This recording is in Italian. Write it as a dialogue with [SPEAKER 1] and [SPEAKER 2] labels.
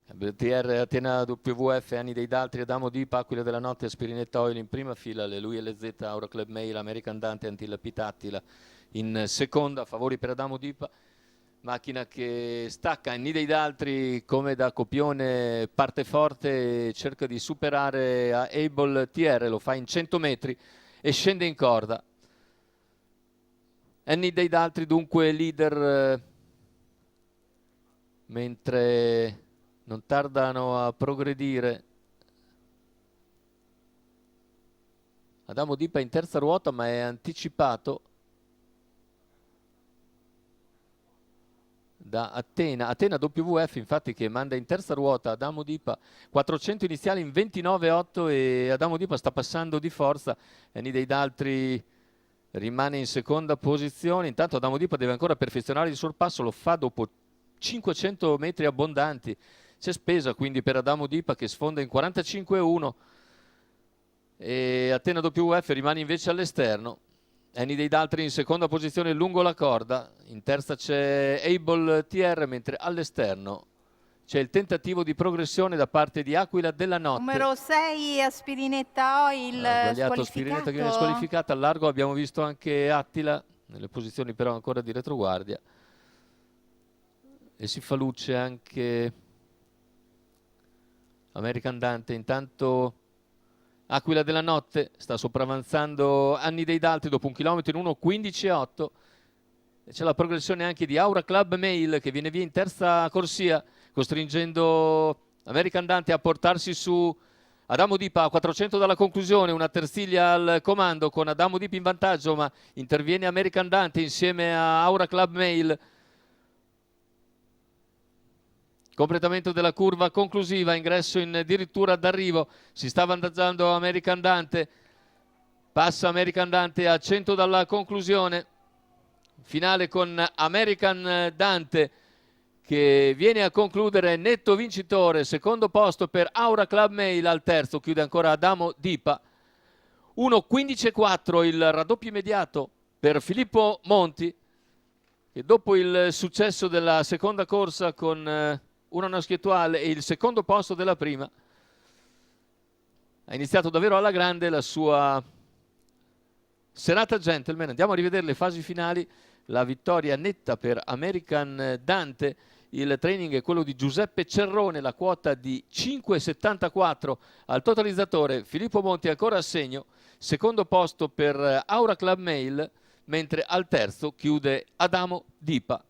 [SPEAKER 1] TR Atena WF, Anni dei Daltri, Adamo Dipa, Aquila della Notte, Spirinetta Oil in prima fila, le Lui LZ, Aura Club Mail, American Dante, Antilla Pitattila in seconda, favori per Adamo Dipa. Macchina che stacca Anni dei Daltri come da copione, parte forte, cerca di superare a Able TR, lo fa in 100 metri e scende in corda. Anni dei Daltri dunque leader, mentre non tardano a progredire Adamo Dipa in terza ruota, ma è anticipato da Atena WF, infatti, che manda in terza ruota Adamo Dipa, 400 iniziali in 29,8 e Adamo Dipa sta passando di forza. Anni dei Daltri rimane in seconda posizione, intanto Adamo Dipa deve ancora perfezionare il sorpasso, lo fa dopo 500 metri abbondanti. C'è spesa quindi per Adamo Dipa che sfonda in 45,1 e Atena WF rimane invece all'esterno. Anni dei Daltri in seconda posizione lungo la corda, in terza c'è Able TR, mentre all'esterno c'è il tentativo di progressione da parte di Aquila della Notte.
[SPEAKER 2] Numero 6 Aspirinetta Oil,
[SPEAKER 1] sbagliato Spirinetta che viene squalificata. Al largo abbiamo visto anche Attila, nelle posizioni però ancora di retroguardia, e si fa luce anche American Dante. Intanto Aquila della Notte sta sopravanzando Anni dei Daltri dopo un chilometro in 1:15,8. C'è la progressione anche di Aura Club Mail che viene via in terza corsia, costringendo American Dante a portarsi su. Adamo Dipa a 400 dalla conclusione, una Tersiglia al comando con Adamo Dipa in vantaggio, ma interviene American Dante insieme a Aura Club Mail. Completamento della curva conclusiva, ingresso in dirittura d'arrivo, si sta vantaggiando American Dante, passa American Dante a 100 dalla conclusione, finale con American Dante che viene a concludere netto vincitore, secondo posto per Aura Club Mail, al terzo chiude ancora Adamo Dipa. 1:15,4 il raddoppio immediato per Filippo Monti, che dopo il successo della seconda corsa con una Noschiettuale e il secondo posto della prima ha iniziato davvero alla grande la sua serata gentleman. Andiamo a rivedere le fasi finali. La vittoria netta per American Dante, il training è quello di Giuseppe Cerrone, la quota di 5,74 al totalizzatore. Filippo Monti ancora a segno, secondo posto per Aura Club Mail, mentre al terzo chiude Adamo Dipa.